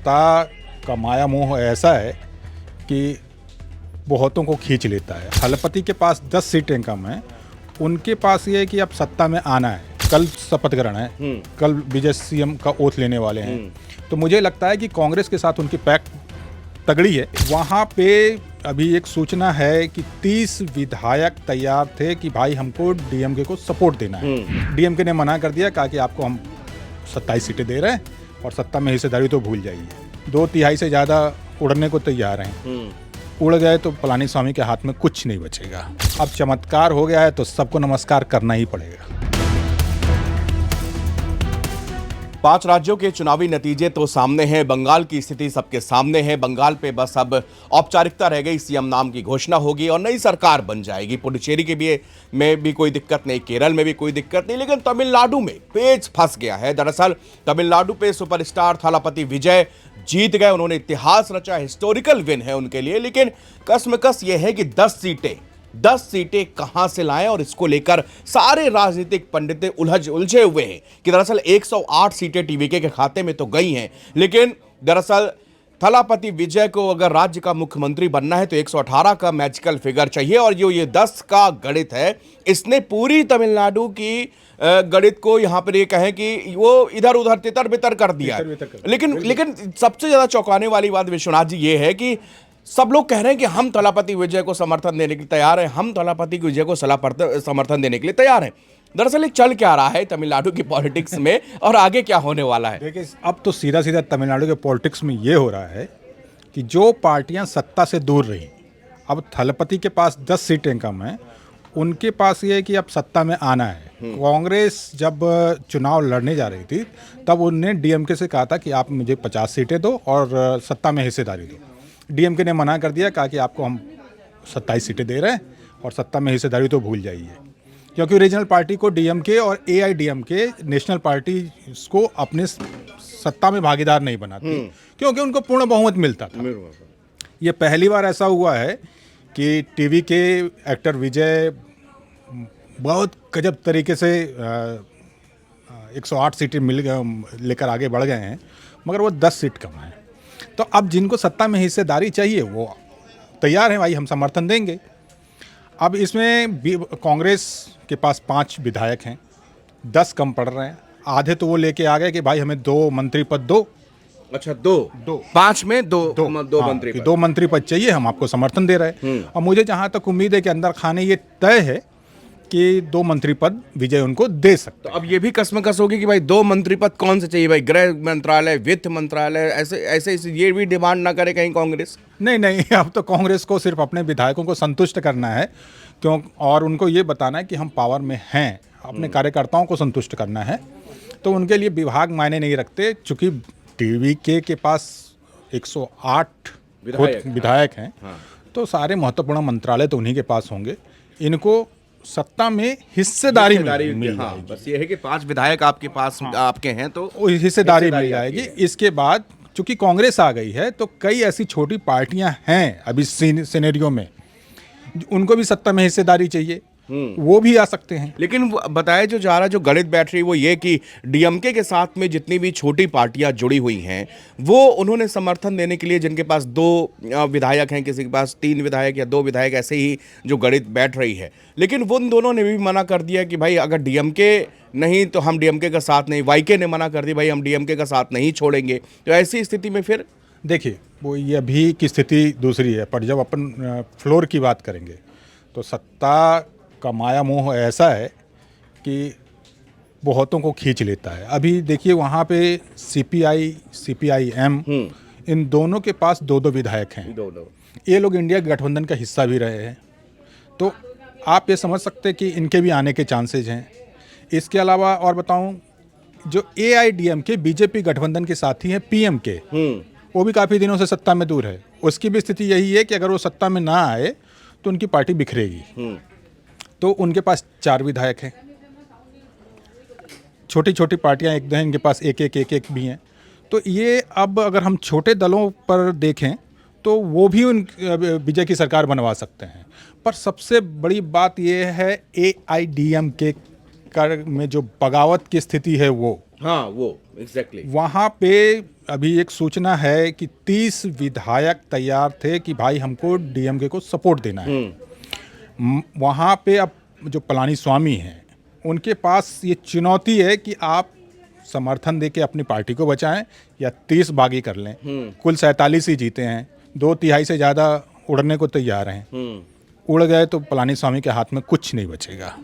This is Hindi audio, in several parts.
सत्ता का माया मोह ऐसा है कि बहुतों को खींच लेता है। थलपति के पास 10 सीटें कम हैं, उनके पास ये है कि अब सत्ता में आना है। कल शपथ ग्रहण है, कल विजय सीएम का ओथ लेने वाले हैं। तो मुझे लगता है कि कांग्रेस के साथ उनकी पैक्ट तगड़ी है। वहाँ पे अभी एक सूचना है कि 30 विधायक तैयार थे कि भाई हमको डीएमके को सपोर्ट देना है। डीएमके ने मना कर दिया, कहा कि आपको हम 27 सीटें दे रहे हैं और सत्ता में हिस्सेदारी तो भूल जाइए। 2/3 से ज़्यादा उड़ने को तैयार हैं। उड़ गए तो पलानीस्वामी के हाथ में कुछ नहीं बचेगा। अब चमत्कार हो गया है तो सबको नमस्कार करना ही पड़ेगा। 5 राज्यों के चुनावी नतीजे तो सामने हैं, बंगाल की स्थिति सबके सामने है। बंगाल पे बस अब औपचारिकता रह गई, सीएम नाम की घोषणा होगी और नई सरकार बन जाएगी। पुडुचेरी के में भी कोई दिक्कत नहीं, केरल में भी कोई दिक्कत नहीं, लेकिन तमिलनाडु में पेच फंस गया है। दरअसल तमिलनाडु पे सुपरस्टार थलापति विजय जीत गए, उन्होंने इतिहास रचा, हिस्टोरिकल विन है उनके लिए। लेकिन कसमकस ये है कि 10 सीटें कहां से लाएं, और इसको लेकर सारे राजनीतिक पंडित उलझे हुए हैं कि दरअसल 108 सीटें टीवीके के खाते में तो गई हैं, लेकिन दरअसल थलापति विजय को अगर राज्य का मुख्यमंत्री बनना है तो 118 का मैजिकल फिगर चाहिए, और जो ये 10 का गणित है, इसने पूरी तमिलनाडु की गणित को यहां पर ये कहें कि वो इधर उधर तितर बितर कर दिया है। लेकिन सबसे ज्यादा चौंकाने वाली बात विश्वनाथ जी ये है कि सब लोग कह रहे हैं कि हम थलापति विजय को समर्थन देने के लिए तैयार हैं, हम थलापति विजय को समर्थन देने के लिए तैयार हैं। दरअसल ये चल क्या रहा है तमिलनाडु की पॉलिटिक्स में और आगे क्या होने वाला है? देखिए, अब तो सीधा सीधा तमिलनाडु के पॉलिटिक्स में ये हो रहा है कि जो पार्टियां सत्ता से दूर रही, अब थलपति के पास 10 सीटें कम हैं, उनके पास ये है कि अब सत्ता में आना है। कांग्रेस जब चुनाव लड़ने जा रही थी तब उन्होंने डीएमके से कहा था कि आप मुझे 50 सीटें दो और सत्ता में हिस्सेदारी दो। डीएमके ने मना कर दिया, कहा कि आपको हम 27 सीटें दे रहे हैं और सत्ता में हिस्सेदारी तो भूल जाइए, क्योंकि रीजनल पार्टी को डीएमके और एआईडीएमके नेशनल पार्टी को अपने सत्ता में भागीदार नहीं बनाती, क्योंकि उनको पूर्ण बहुमत मिलता था। ये पहली बार ऐसा हुआ है कि टीवी के एक्टर विजय बहुत गजब तरीके से 108 सीटें लेकर आगे बढ़ गए हैं, मगर वो 10 सीट कम है। तो अब जिनको सत्ता में हिस्सेदारी चाहिए वो तैयार हैं, भाई हम समर्थन देंगे। अब इसमें कांग्रेस के पास 5 विधायक हैं, 10 कम पड़ रहे हैं। आधे तो वो लेके आ गए कि भाई हमें 2 मंत्री पद दो। अच्छा, दो 5 में दो मंत्री पद, 2 मंत्री पद चाहिए, हम आपको समर्थन दे रहे हैं। और मुझे जहां तक उम्मीद है कि अंदर खाने ये तय है कि 2 मंत्री पद विजय उनको दे सकते। तो अब ये भी कसमकस होगी कि भाई 2 मंत्री पद कौन से चाहिए, भाई गृह मंत्रालय, वित्त मंत्रालय, ऐसे ये भी डिमांड ना करे कहीं कांग्रेस? नहीं, अब तो कांग्रेस को सिर्फ अपने विधायकों को संतुष्ट करना है, क्यों, और उनको ये बताना है कि हम पावर में हैं, अपने कार्यकर्ताओं को संतुष्ट करना है। तो उनके लिए विभाग मायने नहीं रखते, चूंकि टीवीके के पास 108 विधायक हैं। तो सारे महत्वपूर्ण मंत्रालय तो उन्हीं के पास होंगे। इनको सत्ता में हिस्सेदारी मिल जाएगी। बस ये है कि 5 विधायक आपके पास आपके हैं तो हिस्सेदारी मिल जाएगी। इसके बाद चूंकि कांग्रेस आ गई है तो कई ऐसी छोटी पार्टियां हैं अभी सिनेरियो में, उनको भी सत्ता में हिस्सेदारी चाहिए, वो भी आ सकते हैं। लेकिन बताया जो जा रहा, जो गणित बैठ रही वो ये कि डीएमके के साथ में जितनी भी छोटी पार्टियां जुड़ी हुई हैं वो उन्होंने समर्थन देने के लिए, जिनके पास 2 विधायक हैं, किसी के पास 3 विधायक या 2 विधायक, ऐसे ही जो गणित बैठ रही है, लेकिन वो उन दोनों ने भी मना कर दिया कि भाई अगर डीएमके नहीं तो हम डीएमके का साथ नहीं, वाईके ने मना कर दिया भाई हम डीएमके का साथ नहीं छोड़ेंगे। तो ऐसी स्थिति में फिर देखिए, वो ये अभी की स्थिति दूसरी है, पर जब अपन फ्लोर की बात करेंगे तो सत्ता का माया मोह ऐसा है कि बहुतों को खींच लेता है। अभी देखिए वहाँ पे सीपीआई, सीपीआईएम, इन दोनों के पास 2 विधायक हैं। ये लोग इंडिया गठबंधन का हिस्सा भी रहे हैं, तो आप ये समझ सकते हैं कि इनके भी आने के चांसेज हैं। इसके अलावा और बताऊं, जो एआईडीएमके बीजेपी गठबंधन के साथी हैं पीएमके, वो भी काफ़ी दिनों से सत्ता में दूर है। उसकी भी स्थिति यही है कि अगर वो सत्ता में ना आए तो उनकी पार्टी बिखरेगी। तो उनके पास 4 विधायक हैं। छोटी छोटी पार्टियां एक हैं, इनके पास एक भी हैं। तो ये अब अगर हम छोटे दलों पर देखें तो वो भी उन विजय की सरकार बनवा सकते हैं। पर सबसे बड़ी बात ये है एआईडीएमके में जो बगावत की स्थिति है वो हाँ वो एग्जैक्टली वहाँ पे अभी एक सूचना है कि 30 विधायक तैयार थे कि भाई हमको डीएमके को सपोर्ट देना है। वहाँ पे अब जो पलानी स्वामी हैं उनके पास ये चुनौती है कि आप समर्थन देके अपनी पार्टी को बचाएं या 30 बागी कर लें। कुल 47 ही जीते हैं, 2/3 से ज़्यादा उड़ने को तैयार हैं। उड़ गए तो पलानी स्वामी के हाथ में कुछ नहीं बचेगा।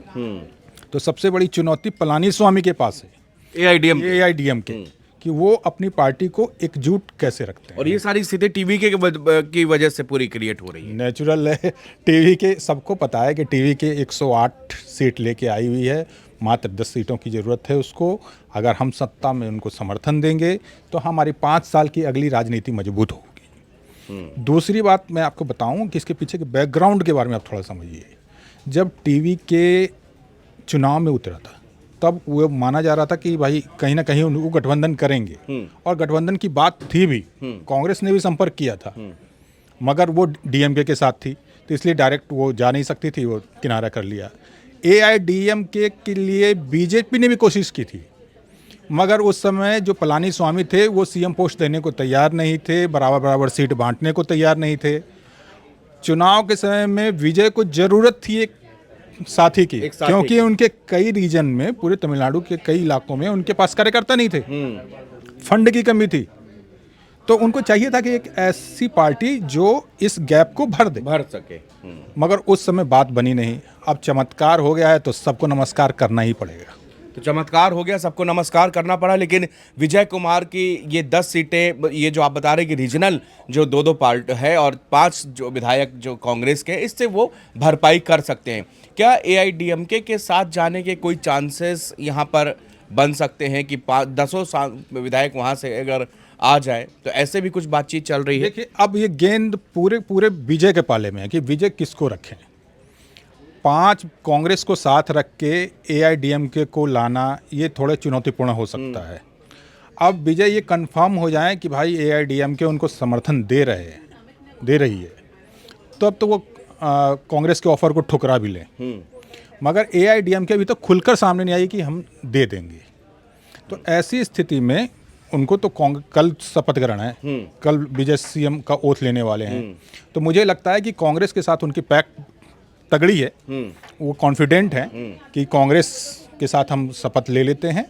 तो सबसे बड़ी चुनौती पलानी स्वामी के पास है, एआईडीएमके, कि वो अपनी पार्टी को एकजुट कैसे रखते हैं। और ये सारी स्थिति टीवी की वजह से पूरी क्रिएट हो रही है। नेचुरल है, टीवी के सबको पता है कि टीवी के 108 सीट लेके आई हुई है, मात्र 10 सीटों की ज़रूरत है उसको। अगर हम सत्ता में उनको समर्थन देंगे तो हमारी 5 साल की अगली राजनीति मजबूत होगी। दूसरी बात मैं आपको बताऊं कि इसके पीछे के बैकग्राउंड के बारे में आप थोड़ा समझिए। जब टीवी के चुनाव में उतरा था तब वो माना जा रहा था कि भाई कहीं ना कहीं वो गठबंधन करेंगे, और गठबंधन की बात थी भी, कांग्रेस ने भी संपर्क किया था, मगर वो डीएमके के साथ थी तो इसलिए डायरेक्ट वो जा नहीं सकती थी, वो किनारा कर लिया। एआईडीएमके के लिए बीजेपी ने भी कोशिश की थी, मगर उस समय जो पलानी स्वामी थे वो सीएम पोस्ट देने को तैयार नहीं थे, बराबर बराबर सीट बांटने को तैयार नहीं थे। चुनाव के समय में विजय को जरूरत थी एक साथी की, क्योंकि उनके कई रीजन में, पूरे तमिलनाडु के कई इलाकों में उनके पास कार्यकर्ता नहीं थे, फंड की कमी थी। तो उनको चाहिए था कि एक ऐसी पार्टी जो इस गैप को भर सके। मगर उस समय बात बनी नहीं। अब चमत्कार हो गया है तो सबको नमस्कार करना ही पड़ेगा। तो चमत्कार हो गया, सबको नमस्कार करना पड़ा, लेकिन विजय कुमार की ये 10 सीटें, ये जो आप बता रहे कि रीजनल जो 2-2 पार्ट है और 5 जो विधायक जो कांग्रेस के, इससे वो भरपाई कर सकते हैं। क्या एआईडीएमके के साथ जाने के कोई चांसेस यहाँ पर बन सकते हैं कि 10 विधायक वहाँ से अगर आ जाए, तो ऐसे भी कुछ बातचीत चल रही है? देखिए, अब ये गेंद पूरे विजय के पाले में है कि विजय किसको रखें। 5 कांग्रेस को साथ रख के एआईडीएमके को लाना ये थोड़ा चुनौतीपूर्ण हो सकता है। अब विजय ये कंफर्म हो जाए कि भाई एआईडीएमके उनको समर्थन दे रही है, तो अब तो वो कांग्रेस के ऑफर को ठुकरा भी लें। मगर एआईडीएमके अभी तो खुलकर सामने नहीं आई कि हम दे देंगे। तो ऐसी स्थिति में उनको तो कल शपथ ग्रहण है, कल विजय सीएम का ओथ लेने वाले हैं। तो मुझे लगता है कि कांग्रेस के साथ उनकी पैक्ट तगड़ी है, वो कॉन्फिडेंट है कि कांग्रेस के साथ हम शपथ ले लेते हैं।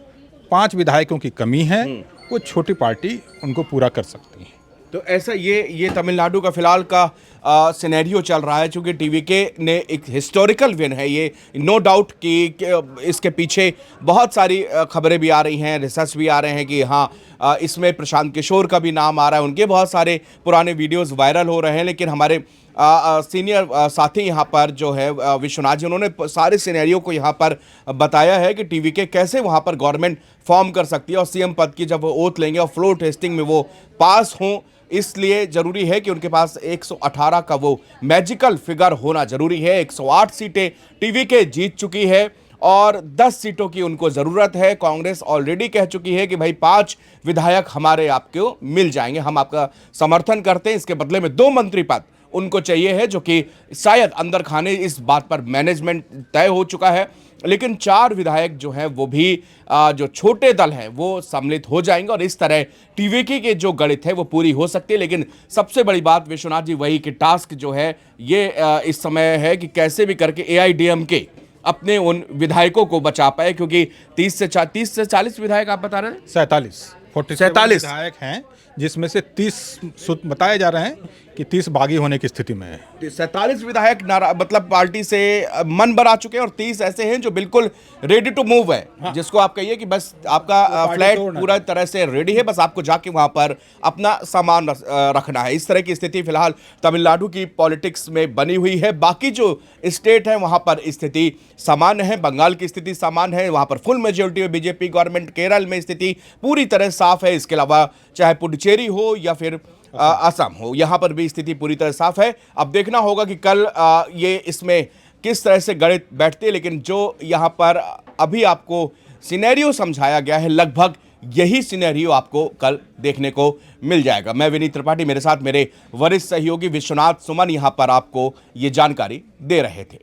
5 विधायकों की कमी है, वो छोटी पार्टी उनको पूरा कर सकती है। तो ऐसा ये तमिलनाडु का फिलहाल का सिनेरियो चल रहा है, चूंकि टीवीके ने एक हिस्टोरिकल विन है ये, नो डाउट कि इसके पीछे बहुत सारी खबरें भी आ रही हैं, रिसर्च भी आ रहे हैं कि हाँ इसमें प्रशांत किशोर का भी नाम आ रहा है, उनके बहुत सारे पुराने वीडियोस वायरल हो रहे हैं। लेकिन हमारे सीनियर साथी यहाँ पर जो है विश्वनाथ जी, उन्होंने सारे सिनेरियो को यहाँ पर बताया है कि टीवीके कैसे वहाँ पर गवर्नमेंट फॉर्म कर सकती है और सीएम पद की जब वो ओथ लेंगे और फ्लोर टेस्टिंग में वो पास हों, इसलिए जरूरी है कि उनके पास 118 का वो मैजिकल फिगर होना जरूरी है। 108 सीटें टीवीके जीत चुकी है और 10 सीटों की उनको ज़रूरत है। कांग्रेस ऑलरेडी कह चुकी है कि भाई 5 विधायक हमारे आपको मिल जाएंगे, हम आपका समर्थन करते हैं, इसके बदले में 2 मंत्री पद उनको चाहिए है, जो कि शायद अंदर खाने इस बात पर मैनेजमेंट तय हो चुका है। लेकिन 4 विधायक जो हैं वो भी जो छोटे दल हैं वो सम्मिलित हो जाएंगे और इस तरह टीवीके के जो गणित है वो पूरी हो सकती है। लेकिन सबसे बड़ी बात विश्वनाथ जी वही कि टास्क जो है ये इस समय है कि कैसे भी करके एआईडीएमके अपने उन विधायकों को बचा पाए, क्योंकि 30 से 40 विधायक आप बता रहे हैं, 47 विधायक हैं, जिसमें से 30 बताए जा रहे हैं कि 30 बागी होने की स्थिति में है। 47 विधायक मतलब पार्टी से मन बना चुके हैं और 30 ऐसे हैं जो बिल्कुल रेडी टू मूव है। हाँ। जिसको आप कहिए कि बस आपका फ्लैट पूरा तरह से रेडी है, बस आपको जाके वहां पर अपना सामान रखना है। इस तरह की स्थिति फिलहाल तमिलनाडु की पॉलिटिक्स में बनी हुई है। बाकी जो स्टेट है वहां पर स्थिति सामान्य है, बंगाल की स्थिति सामान्य है, वहां पर फुल मेजोरिटी है बीजेपी गवर्नमेंट, केरल में स्थिति पूरी तरह साफ है। इसके अलावा चाहे पुडुचेरी हो या फिर असम हो, यहां पर भी स्थिति पूरी तरह साफ है। अब देखना होगा कि कल ये इसमें किस तरह से गणित बैठते हैं, लेकिन जो यहां पर अभी आपको सिनेरियो समझाया गया है, लगभग यही सिनेरियो आपको कल देखने को मिल जाएगा। मैं विनीत त्रिपाठी, मेरे साथ मेरे वरिष्ठ सहयोगी विश्वनाथ सुमन यहां पर आपको ये जानकारी दे रहे थे।